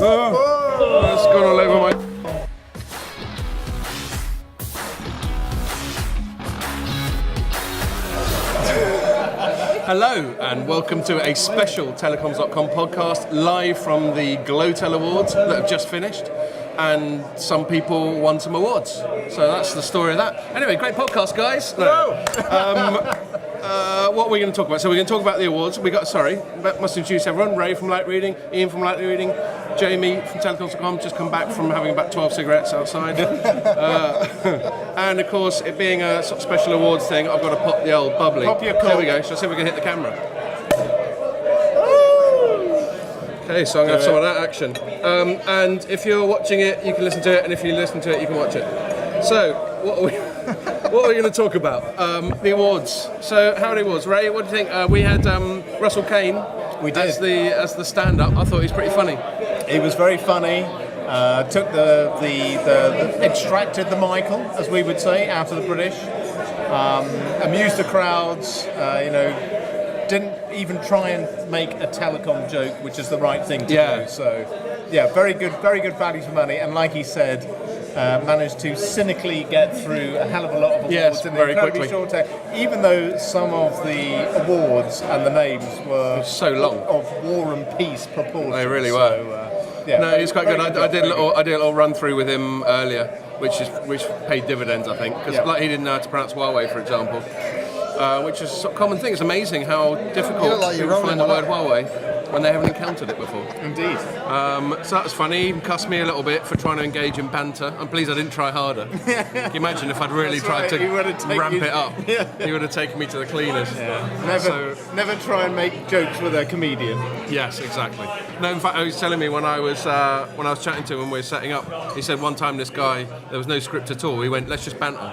Oh, it's gone all over my... Hello and welcome to a special Telecoms.com podcast live from the Glotels Awards that have just finished, and some people won some awards. So that's the story of that. Anyway, great podcast, guys. No. What are we going to talk about? So we're going to talk about the awards. Must introduce everyone. Ray from Light Reading, Ian from Light Reading, Jamie from Telecoms.com, just come back from having about 12 cigarettes outside. And of course, it being a sort of special awards thing, I've got to pop the old bubbly. Pop your cork. There we go. Shall I see if we can hit the camera? Okay, so I'm going to have some of that action. And if you're watching it, you can listen to it, and if you listen to it, you can watch it. So, what are we going to talk about? The awards. So, how are the awards? Ray, what do you think? We had Russell Kane. We did. As the stand-up. I thought he was pretty funny. He was very funny. Took extracted the Michael, as we would say, out of the British. Amused the crowds. Didn't even try and make a telecom joke, which is the right thing to do. So, yeah, very good value for money. And like he said, managed to cynically get through a hell of a lot of awards in very incredibly quickly. short time. Even though some of the awards and the names were so long, of war and peace proportions. They really were. No, he was quite good. I did a little run through with him earlier, which paid dividends, I think, because he didn't know how to pronounce Huawei, for example. Which is a common thing. It's amazing how difficult people find the word Huawei when they haven't encountered it before. Indeed. So that was funny. He even cussed me a little bit for trying to engage in banter. I'm pleased I didn't try harder. Can you imagine if I'd really tried to ramp it up? He would have taken me to the cleaners. Yeah. Never try and make jokes with a comedian. Yes, exactly. No, in fact, he was telling me when I was chatting to him when we were setting up, he said one time this guy, there was no script at all. He went, let's just banter.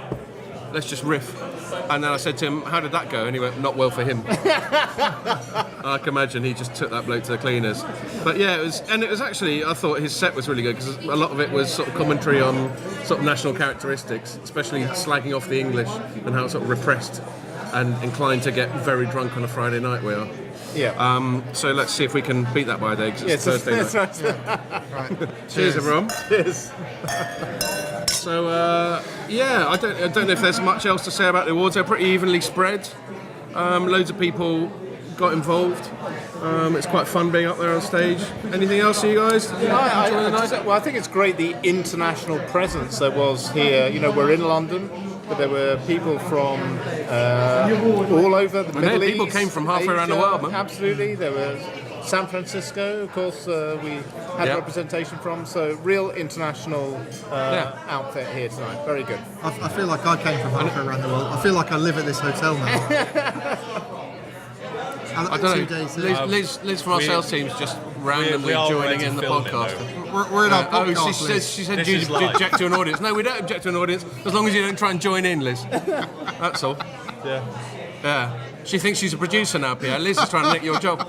Let's just riff. And then I said to him, how did that go? And he went, not well for him. I can imagine he just took that bloke to the cleaners. But yeah, it was actually, I thought his set was really good because a lot of it was sort of commentary on sort of national characteristics, especially slagging off the English and how sort of repressed and inclined to get very drunk on a Friday night we are. Yeah. So let's see if we can beat that by a day because it's Thursday night. Right. Cheers, everyone. Cheers. So I don't know if there's much else to say about the awards. They're pretty evenly spread. Loads of people got involved. It's quite fun being up there on stage. Anything else, you guys? I think it's great the international presence there was here. We're in London, but there were people from all over the Middle East. People came from halfway around the world, man. Absolutely. There was San Francisco, of course, we had representation from. So real international outfit here tonight. Very good. I feel like I came from halfway around the world. I feel like I live at this hotel now. I don't know. Liz from our sales team's just randomly joining in the podcast. We're in our podcast. She said you object to an audience. No, we don't object to an audience as long as you don't try and join in, Liz. That's all. Yeah. She thinks she's a producer now, Pierre. Liz is trying to nick your job.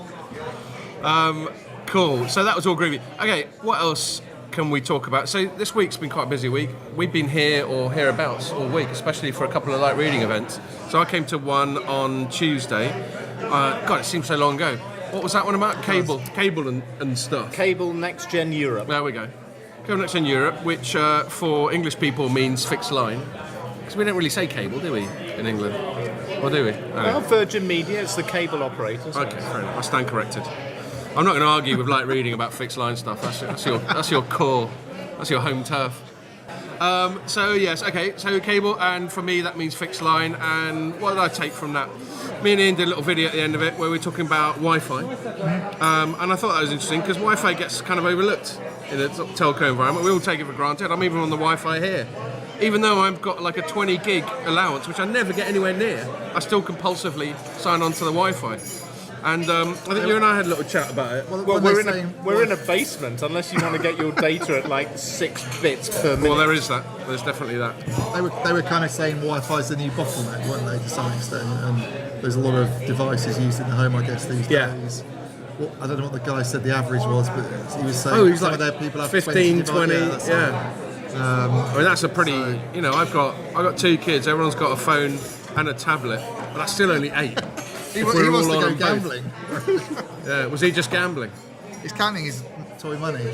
Cool. So that was all groovy. Okay, what else can we talk about? So this week's been quite a busy week. We've been here or hereabouts all week, especially for a couple of light reading events. So I came to one on Tuesday. God, it seems so long ago. What was that one about? Cable and stuff. Cable Next Gen Europe. There we go. Cable Next Gen Europe, which for English people means fixed line. Because we don't really say cable, do we, in England? Or do we? No. Well, Virgin Media is the cable operator. So. Okay, fair enough. I stand corrected. I'm not going to argue with light reading about fixed line stuff. That's your core. That's your home turf. So yes, okay. So cable, and for me that means fixed line. And what did I take from that? Me and Ian did a little video at the end of it where we're talking about Wi-Fi, and I thought that was interesting because Wi-Fi gets kind of overlooked in a telco environment. We all take it for granted. I'm even on the Wi-Fi here. Even though I've got like a 20 gig allowance, which I never get anywhere near, I still compulsively sign on to the Wi-Fi. And I think you and I had a little chat about it. Well, we're in a basement, unless you want to get your data at like 6 bits per minute. Well, there is that. There's definitely that. They were kind of saying Wi-Fi's the new bottleneck, weren't they, to some extent? And there's a lot of devices used in the home, I guess, these days. Well, I don't know what the guy said the average was, but he was saying some of their people have 15, 20. I mean, that's a pretty. I've got 2 kids. Everyone's got a phone and a tablet, but that's still only 8. He wants to go gambling. Yeah, was he just gambling? He's counting his toy money.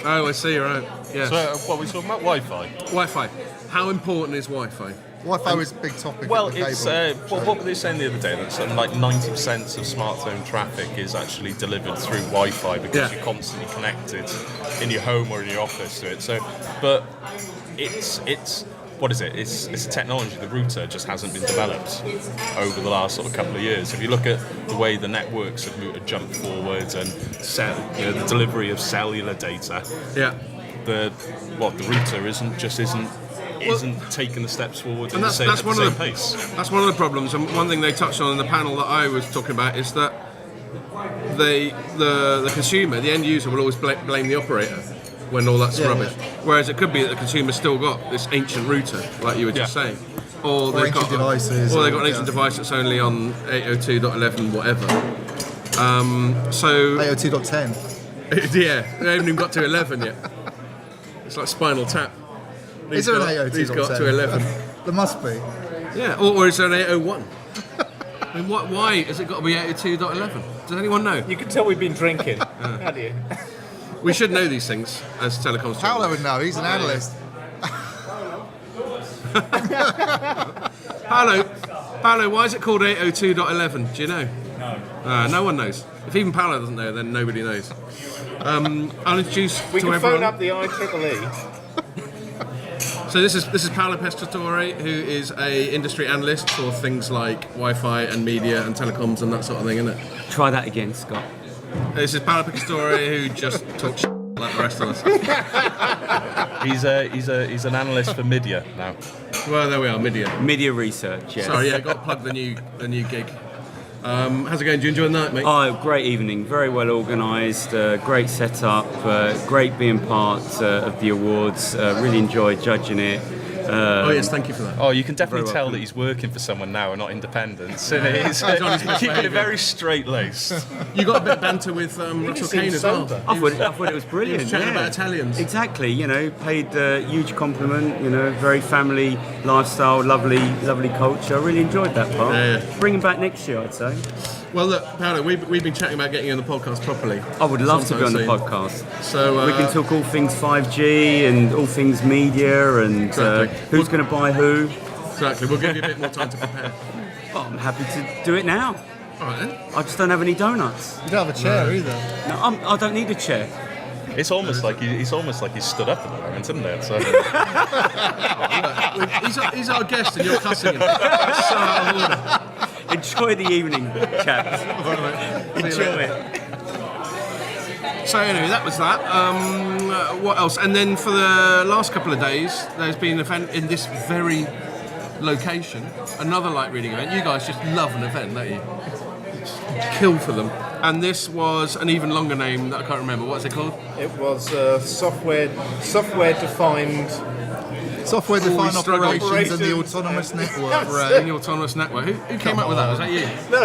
Oh, I see, right. Yes. So, what are we talking about? Wi-Fi? Wi-Fi. How important is Wi-Fi? Wi-Fi was a big topic. Well, at the it's cable. what were they saying the other day? That something like 90% of smartphone traffic is actually delivered through Wi-Fi because you're constantly connected in your home or in your office to it. So, but it's what is it? It's a technology. The router just hasn't been developed over the last sort of couple of years. If you look at the way the networks have jumped forwards and the delivery of cellular data, the router isn't taking the steps forward at the same pace. That's one of the problems, and one thing they touched on in the panel that I was talking about is that the consumer, the end user, will always blame the operator when all that's rubbish. Whereas it could be that the consumer's still got this ancient router, like you were just saying, or they've got devices, or they've got an ancient device that's only on 802.11 whatever. So 802.10. yeah, they haven't even got to 11 yet. It's like Spinal Tap. Is there an 802.10? He's got to 11. There must be. Yeah, or is there an 801? I mean, why has it got to be 802.11? Does anyone know? You can tell we've been drinking. How do you? We should know these things as telecoms. Paolo would know. He's an analyst. Paolo, why is it called 802.11? Do you know? No. No one knows. If even Paolo doesn't know, then nobody knows. I'll introduce We to can everyone. phone up the IEEE. So this is Paolo Pescatore, who is a industry analyst for things like Wi-Fi and media and telecoms and that sort of thing, isn't it? Try that again, Scott. This is Paolo Pescatore, who just talks like the rest of us. He's an analyst for media now. Well, there we are, media. Media research, yes. Sorry, got to plug the new gig. How's it going? Do you enjoy the night, mate? Oh, great evening. Very well organised. Great setup. Great being part of the awards. Really enjoyed judging it. Oh yes, thank you for that. Oh, you can definitely Very tell welcome. that he's working for someone now and not independent. So he's on his best keeping behaviour. it very straight-laced. You got a bit of banter with Russell Kane as well. I thought it was brilliant. He was chatting about Italians. Exactly. Paid a huge compliment. Very family lifestyle, lovely culture. I really enjoyed that part. Yeah. Bring him back next year, I'd say. Well, look, Paolo, we've been chatting about getting you on the podcast properly. I would love to be on the sometime podcast. So We can talk all things 5G and all things media and Exactly. who's going to buy who. Exactly. We'll give you a bit more time to prepare. Well, I'm happy to do it now. All right then. I just don't have any donuts. You don't have a chair either. No, I don't need a chair. It's almost like he's stood up at the moment, isn't it? So He's our guest and you're cussing him. That's so out of order. Enjoy the evening, chaps. Enjoy it. So anyway, that was that. What else? And then for the last couple of days, there's been an event in this very location, another light reading event. You guys just love an event, don't you? Kill for them. And this was an even longer name that I can't remember. What's it called? It was software-defined Software-defined struggle. operations and the autonomous network. In Right. the autonomous network. Who came up with that? Was that you? No.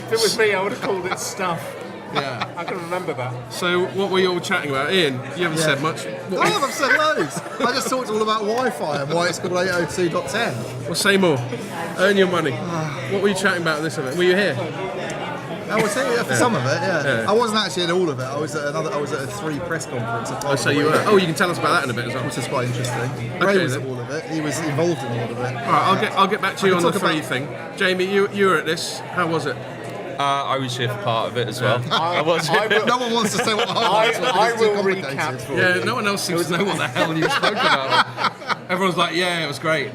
If it was me, I would have called it stuff. Yeah. I can remember that. So what were you all chatting about? Ian, you haven't said much. Oh, I've said loads. I just talked all about Wi-Fi and why it's called 802.10. Well, say more. Earn your money. What were you chatting about at this event? Were you here? I was saying for some of it, yeah. I wasn't actually at all of it. I was at a 3 press conference. Oh, so you were. Oh, you can tell us about that in a bit as well. Which is quite interesting. Ray was at all of it. He was involved in all of it. All right, I'll get back to you I on can the talk 3 about- thing. Jamie, you were at this. How was it? I was here for part of it as well. I was. No one wants to say what the whole I it's too will complicated. recap for Yeah, you. no one else seems to know what the hell you spoke about. Everyone's like, yeah, it was great.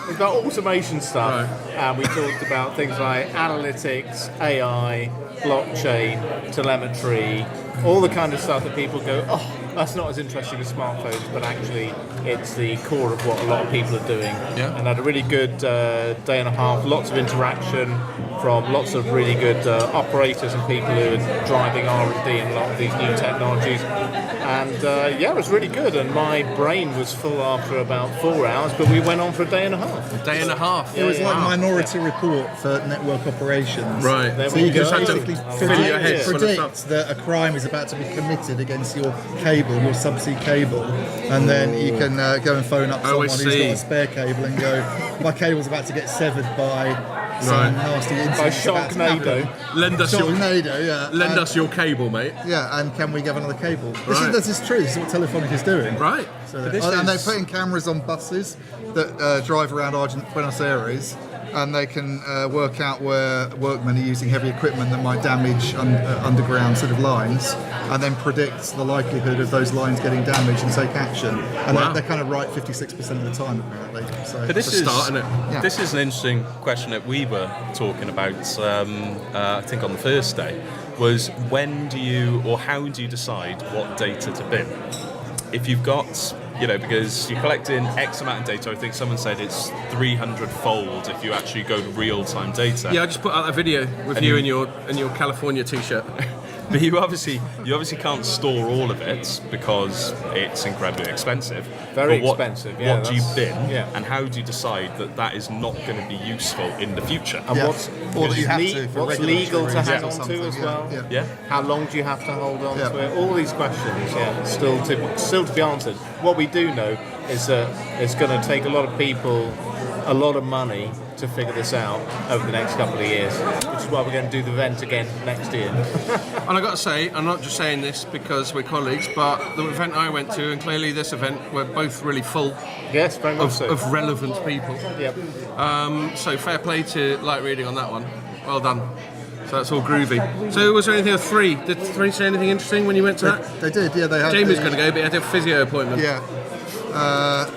We've got automation stuff, and we talked about things like analytics, AI, blockchain, telemetry, all the kind of stuff that people go, oh, that's not as interesting as smartphones, but actually it's the core of what a lot of people are doing. Yeah. And had a really good day and a half, lots of interaction from lots of really good operators and people who are driving R&D in a lot of these new technologies. And yeah, it was really good, and my brain was full after about 4 hours, but we went on for a day and a half. A day and a half. It was like Wow. Minority Report for network operations. Right. There So we you go. just have to Basically fill your head full of predict stuff. that a crime is about to be committed against your cable, your subsea cable, and then you can go and phone up Oh, I someone who's see. got a spare cable and go, my cable's about to get severed by some nasty By incidents about to happen. Sharknado. Sharknado, yeah. Lend us your cable, mate. Yeah, and can we have another cable? Right. This is true. This is what Telefonica is doing. Right. So and they're putting cameras on buses that drive around Buenos Aires, and they can work out where workmen are using heavy equipment that might damage underground sort of lines, and then predict the likelihood of those lines getting damaged and take action. And Wow. they're kind of right 56% of the time, apparently. So But this is start, isn't it? Yeah. This is an interesting question that we were talking about. I think on the first day was when do you or how do you decide what data to bin? If you've got, because you're collecting X amount of data. I think someone said it's 300-fold if you actually go to real-time data. Yeah, I just put out a video with you in your California t-shirt. But you obviously can't store all of it because it's incredibly expensive. Very But expensive, yeah, What do you that's- bin, yeah. and how do you decide that that is not going to be useful in the future? And Yeah. what's, Or that you have to for what's regulatory legal to reasons hang or on to something, as yeah, well? yeah. Yeah. How long do you have to hold on Yeah. to it? All these questions, still to be answered. What we do know is that it's going to take a lot of people a lot of money to figure this out over the next couple of years, which is why we're going to do the event again next year. And I got to say, I'm not just saying this because we're colleagues, but the event I went to, and clearly this event, we're both really full Yes, very much so. of relevant people. Yep. So fair play to Light Reading on that one. Well done. So that's all groovy. So was there anything of Three? Did Three say anything interesting when you went to that? They did, yeah. They had Jamie was going to go, but he had a physio appointment. Yeah.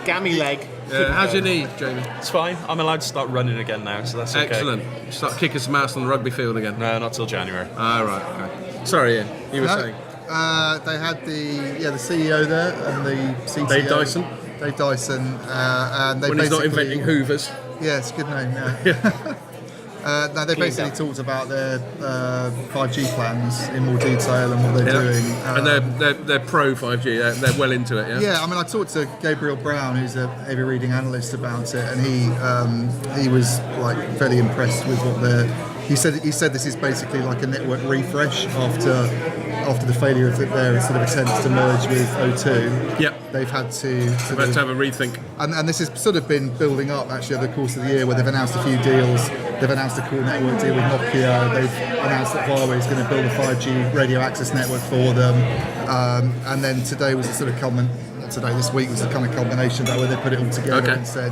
Gammy leg. How's your knee, Jamie? It's fine. I'm allowed to start running again now, so that's okay. Excellent. Start kicking some ass on the rugby field again. No, not till January. Ah, right. Okay. Sorry, Ian. You were saying. They had the CEO there and the CTO. Dave Dyson. Dave Dyson, and they When he's not basically- inventing Hoovers. Yeah, it's a good name. Yeah. No, they basically talked about their 5G plans in more detail and what they're doing. And they're pro 5G. They're well into it. Yeah. Yeah, I mean, I talked to Gabriel Brown, who's a heavy reading analyst, about it, and he was like fairly impressed with what they're. He said this is basically like a network refresh after the failure of their sort of attempts to merge with O2. Yep. They've had to We've had to have a rethink. and this has sort of been building up actually over the course of the year, where they've announced a few deals. They've announced a cool network deal with Nokia. They've announced that Huawei is going to build a 5G radio access network for them. And then today was a sort of this week was the kind of culmination of that, where they put it all together and said,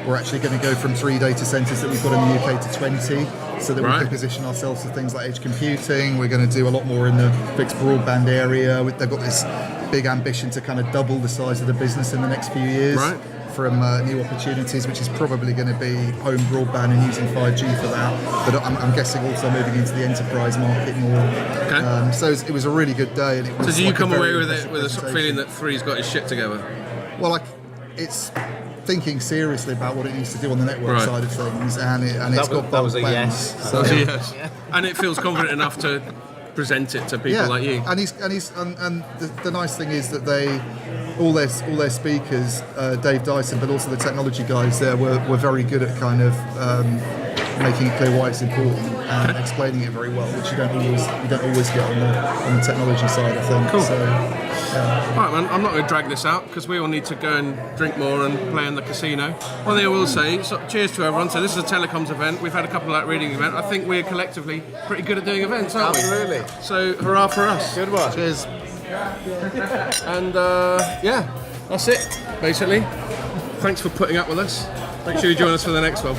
we're actually going to go from 3 data centres that we've got in the UK to 20, so that we can position ourselves for things like edge computing. We're going to do a lot more in the fixed broadband area. They've got this big ambition to kind of double the size of the business in the next few years from new opportunities, which is probably going to be home broadband and using 5G for that. But I'm guessing also moving into the enterprise market more. Okay. So it was a really good day. And it was So do you like come a away very with it impressive with a sort of feeling that Three's got his shit together? Well, it's thinking seriously about what it needs to do on the network side of things, and it's got that was a plans. yes. So, Yes. And it feels confident enough to present it to people like you. And the nice thing is that all their speakers, Dave Dyson, but also the technology guys there were very good at kind of making it clear why it's important and explaining it very well, which you don't always get on the technology side of things. Cool. So, Right, man, I'm not going to drag this out because we all need to go and drink more and play in the casino. One thing I will say, cheers to everyone. So this is a telecoms event. We've had a couple of Light Reading events. I think we're collectively pretty good at doing events, aren't we? Absolutely. So hurrah for us. Good one. cheers. And that's it, basically. Thanks for putting up with us. Make sure you join us for the next one.